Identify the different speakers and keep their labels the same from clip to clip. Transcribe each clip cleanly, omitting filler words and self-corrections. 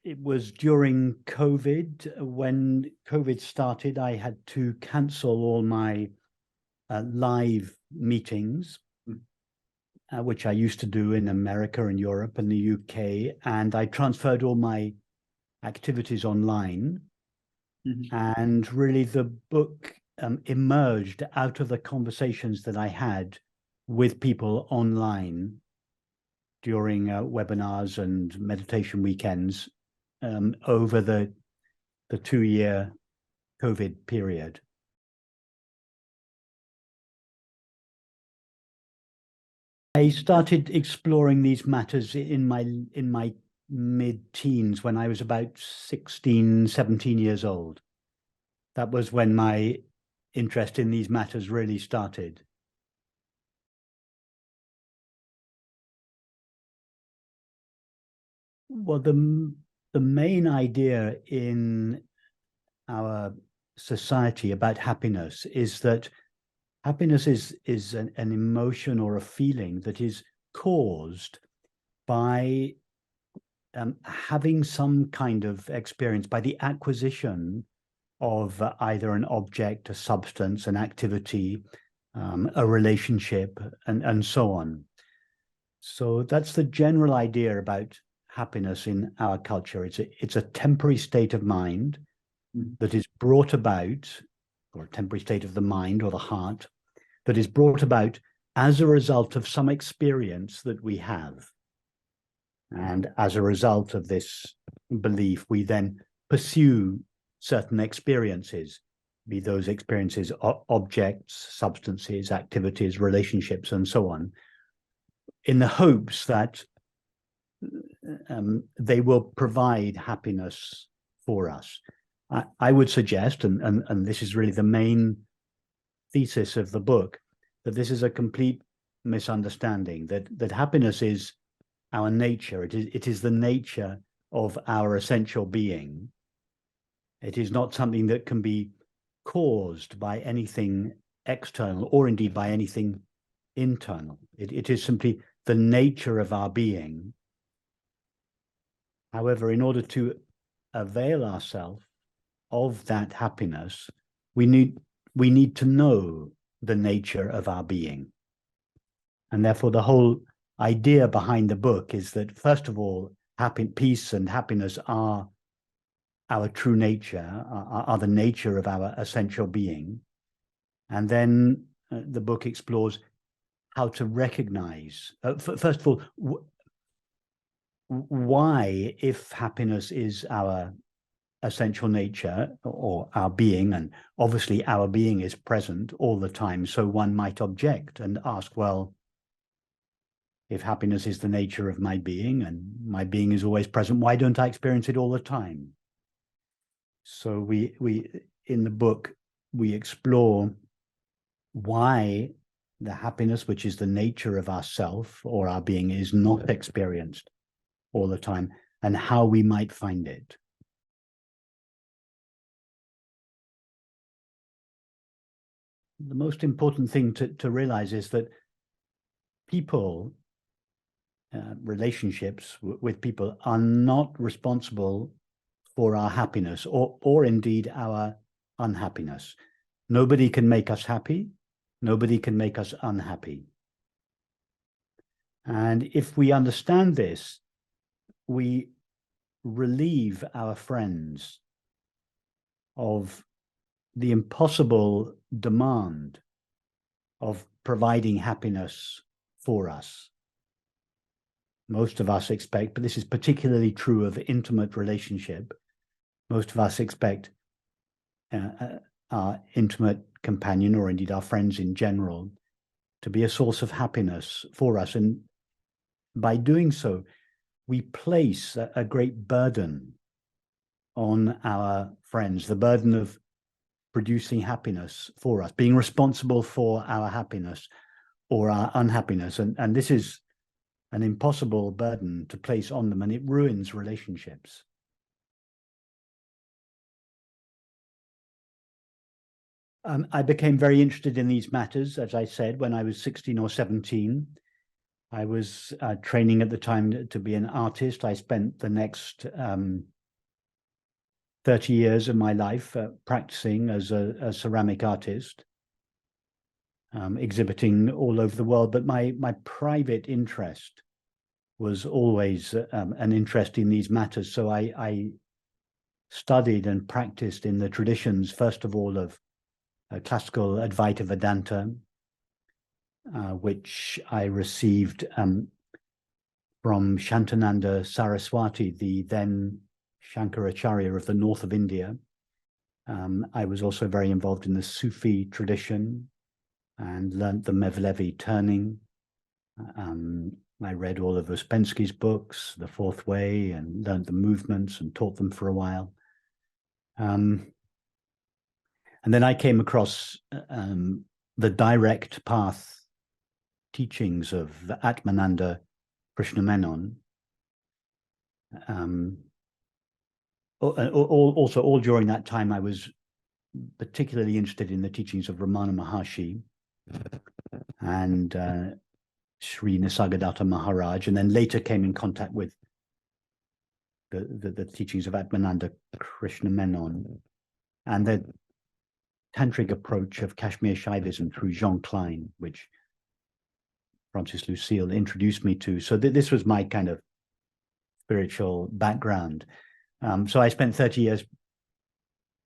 Speaker 1: it was during COVID. When COVID started, I had to cancel all my live meetings, which I used to do in America and Europe and the UK, and I transferred all my activities online. And really the book emerged out of the conversations that I had with people online during webinars and meditation weekends over the 2-year COVID period. I started exploring these matters in my mid-teens, when I was about 16, 17 years old. That was when my interest in these matters really started. Well, the main idea in our society about happiness is that happiness is an emotion or a feeling that is caused by having some kind of experience, by the acquisition of either an object, a substance, an activity, a relationship, and so on. So that's the general idea about happiness in our culture. It's a temporary state of mind that is brought about, or a temporary state of the mind or the heart, that is brought about as a result of some experience that we have. And as a result of this belief, we then pursue certain experiences, be those experiences objects, substances, activities, relationships, and so on, in the hopes that they will provide happiness for us. I would suggest, and this is really the main thesis of the book, that this is a complete misunderstanding, that happiness is our nature. It is the nature of our essential being. It is not something that can be caused by anything external, or indeed by anything internal. It is simply the nature of our being. However, in order to avail ourselves of that happiness, we need to know the nature of our being. And therefore, the whole idea behind the book is that, first of all, peace and happiness are our true nature, are the nature of our essential being. And then the book explores how to recognize, first of all, why, if happiness is our essential nature or our being, and obviously our being is present all the time, so one might object and ask, well, if happiness is the nature of my being and my being is always present, why don't I experience it all the time? So we in the book, we explore why the happiness, which is the nature of ourself or our being, is not experienced all the time, and how we might find it. The most important thing to realize is that people, relationships with people, are not responsible for our happiness or indeed our unhappiness. Nobody can make us happy. Nobody can make us unhappy. And if we understand this, we relieve our friends of the impossible demand of providing happiness for us. Most of us expect, but this is particularly true of intimate relationship, most of us expect our intimate companion, or indeed our friends in general, to be a source of happiness for us. And by doing so, we place a great burden on our friends, the burden of producing happiness for us, being responsible for our happiness or our unhappiness. And this is an impossible burden to place on them, and it ruins relationships. I became very interested in these matters, as I said, when I was 16 or 17. I was training at the time to be an artist. I spent the next 30 years of my life practicing as a ceramic artist, exhibiting all over the world. But my private interest was always an interest in these matters. So I studied and practiced in the traditions, first of all, of classical Advaita Vedanta, which I received from Shantananda Saraswati, the then Shankaracharya of the north of India. I was also very involved in the Sufi tradition and learnt the Mevlevi turning. I read all of Ouspensky's books, The Fourth Way, and learnt the movements and taught them for a while. And then I came across the direct path teachings of Atmananda Krishna Menon. Also, all during that time, I was particularly interested in the teachings of Ramana Maharshi and Sri Nisargadatta Maharaj, and then later came in contact with the teachings of Atmananda Krishna Menon and the tantric approach of Kashmir Shaivism through Jean Klein, which Francis Lucille introduced me to. So this was my kind of spiritual background. So I spent 30 years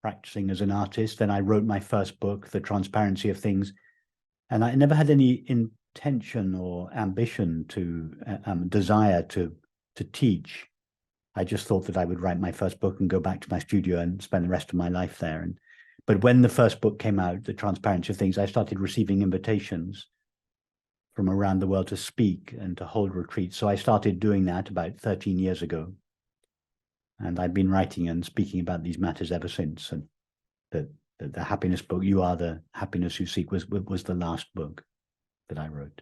Speaker 1: practicing as an artist. Then I wrote my first book, The Transparency of Things. And I never had any intention or ambition to desire to teach. I just thought that I would write my first book and go back to my studio and spend the rest of my life there. But when the first book came out, The Transparency of Things, I started receiving invitations from around the world to speak and to hold retreats. So I started doing that about 13 years ago. And I've been writing and speaking about these matters ever since. And the happiness book, You Are the Happiness You Seek, was the last book that I wrote.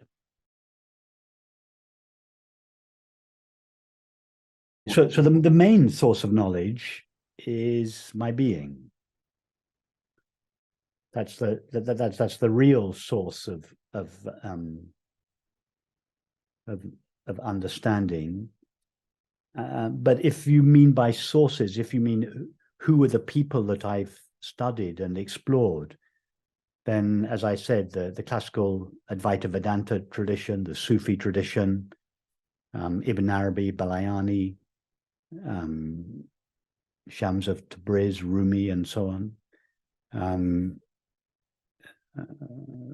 Speaker 1: So the main source of knowledge is my being. That's the real source of understanding. But if you mean by sources, if you mean who are the people that I've studied and explored, then, as I said, the classical Advaita Vedanta tradition, the Sufi tradition, Ibn Arabi, Balayani, Shams of Tabriz, Rumi, and so on,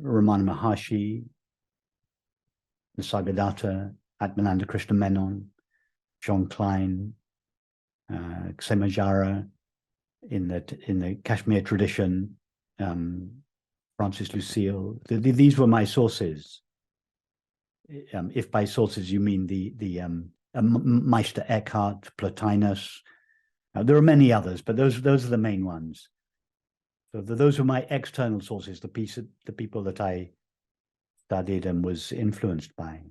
Speaker 1: Ramana Maharshi, Nisargadatta, Atmananda Krishna Menon, Jean Klein, Ksemajara in the Kashmir tradition, Francis Lucille. These were my sources. If by sources you mean the Meister Eckhart, Plotinus, there are many others, but those are the main ones. So those were my external sources, the people that I studied and was influenced by.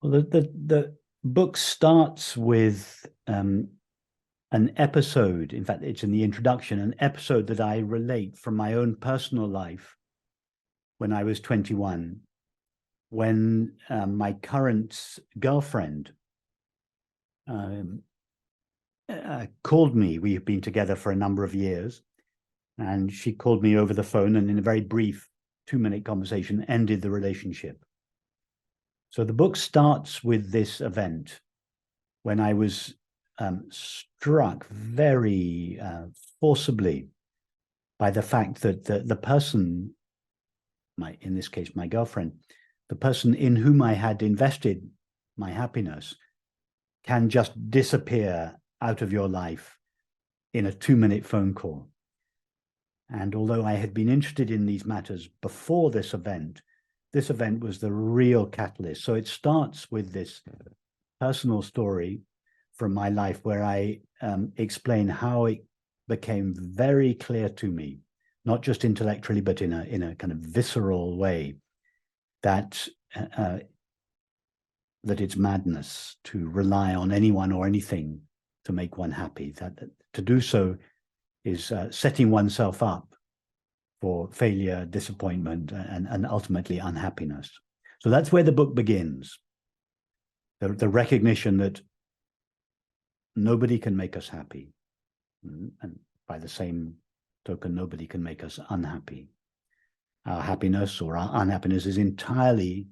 Speaker 1: Well, the book starts with an episode. In fact, it's in the introduction, an episode that I relate from my own personal life when I was 21, when my current girlfriend called me. We have been together for a number of years, and she called me over the phone, and in a very brief 2-minute conversation ended the relationship. So the book starts with this event when I was struck very forcibly by the fact that the person, in this case, my girlfriend, the person in whom I had invested my happiness can just disappear out of your life in a 2-minute phone call. And although I had been interested in these matters before this event was the real catalyst. So it starts with this personal story from my life where I explain how it became very clear to me, not just intellectually, but in a kind of visceral way, that it's madness to rely on anyone or anything to make one happy. That to do so is setting oneself up for failure, disappointment, and ultimately unhappiness. So that's where the book begins. The recognition that nobody can make us happy. And by the same token, nobody can make us unhappy. Our happiness or our unhappiness is entirely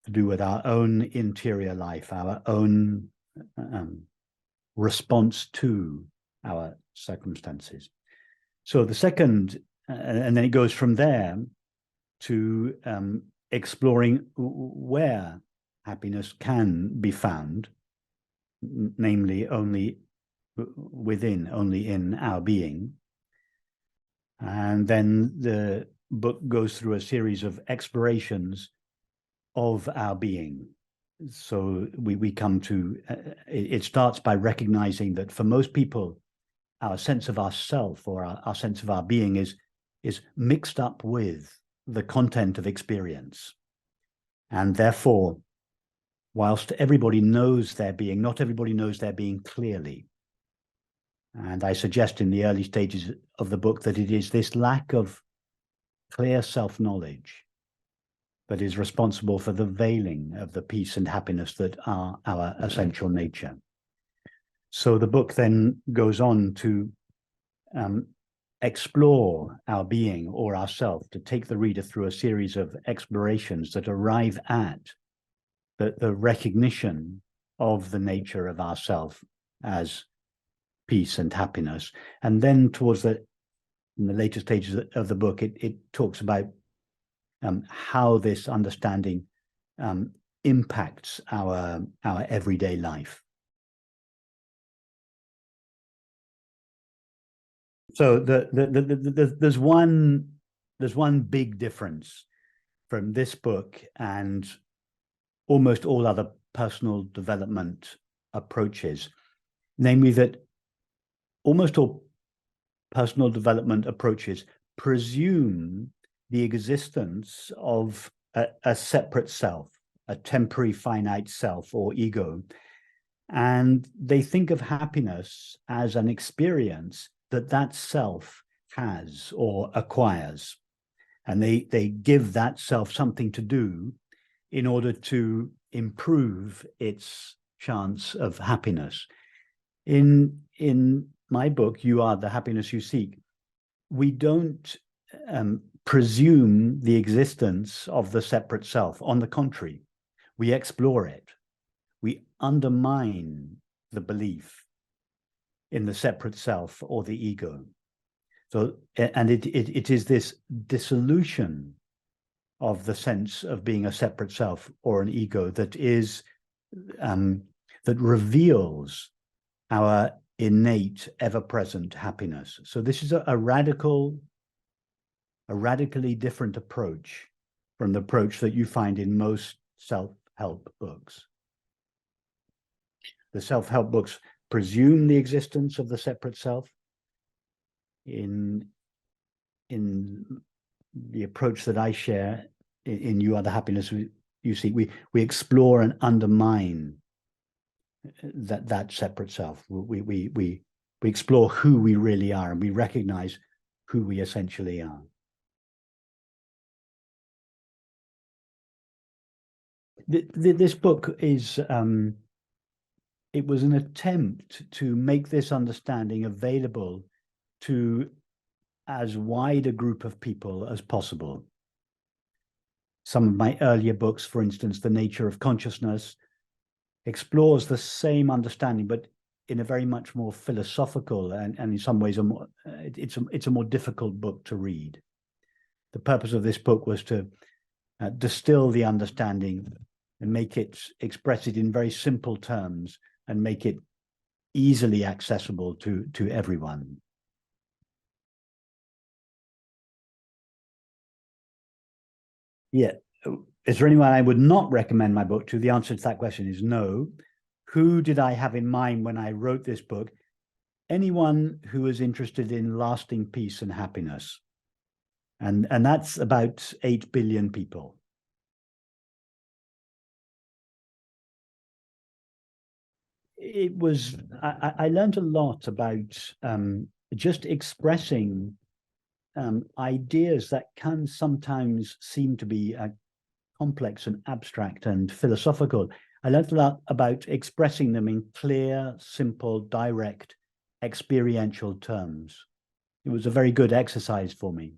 Speaker 1: to do with our own interior life, our own response to our circumstances. So the second, and then it goes from there to exploring where happiness can be found, namely only within, only in our being. And then the book goes through a series of explorations of our being. So we come to, it starts by recognizing that for most people, our sense of ourself or our sense of our being is mixed up with the content of experience. And therefore, whilst everybody knows their being, not everybody knows their being clearly. And I suggest in the early stages of the book that it is this lack of clear self-knowledge that is responsible for the veiling of the peace and happiness that are our essential nature. So the book then goes on to explore our being or ourself, to take the reader through a series of explorations that arrive at the recognition of the nature of ourself as peace and happiness. And then towards in the later stages of the book, it talks about how this understanding impacts our everyday life. So there's one big difference from this book and almost all other personal development approaches, namely that almost all personal development approaches presume the existence of a separate self, a temporary finite self or ego. And they think of happiness as an experience that self has or acquires. And they give that self something to do in order to improve its chance of happiness. In my book, You Are the Happiness You Seek, we don't presume the existence of the separate self. On the contrary, we explore it. We undermine the belief in the separate self or the ego. So, and it is this dissolution of the sense of being a separate self or an ego that is that reveals our innate, ever-present happiness. So this is a radically different approach from the approach that you find in most self-help books. The self-help books presume the existence of the separate self. In the approach that I share in You Are the Happiness You Seek, we explore and undermine that separate self. We explore who we really are, and we recognize who we essentially are. This book is it was an attempt to make this understanding available to as wide a group of people as possible. Some of my earlier books, for instance, The Nature of Consciousness, explores the same understanding, but in a very much more philosophical and in some ways it's a more difficult book to read. The purpose of this book was to distill the understanding and express it in very simple terms and make it easily accessible to everyone. Yeah. Is there anyone I would not recommend my book to? The answer to that question is no. Who did I have in mind when I wrote this book? Anyone who is interested in lasting peace and happiness. And that's about 8 billion people. It was, I learned a lot about just expressing ideas that can sometimes seem to be complex and abstract and philosophical. I learned a lot about expressing them in clear, simple, direct, experiential terms. It was a very good exercise for me.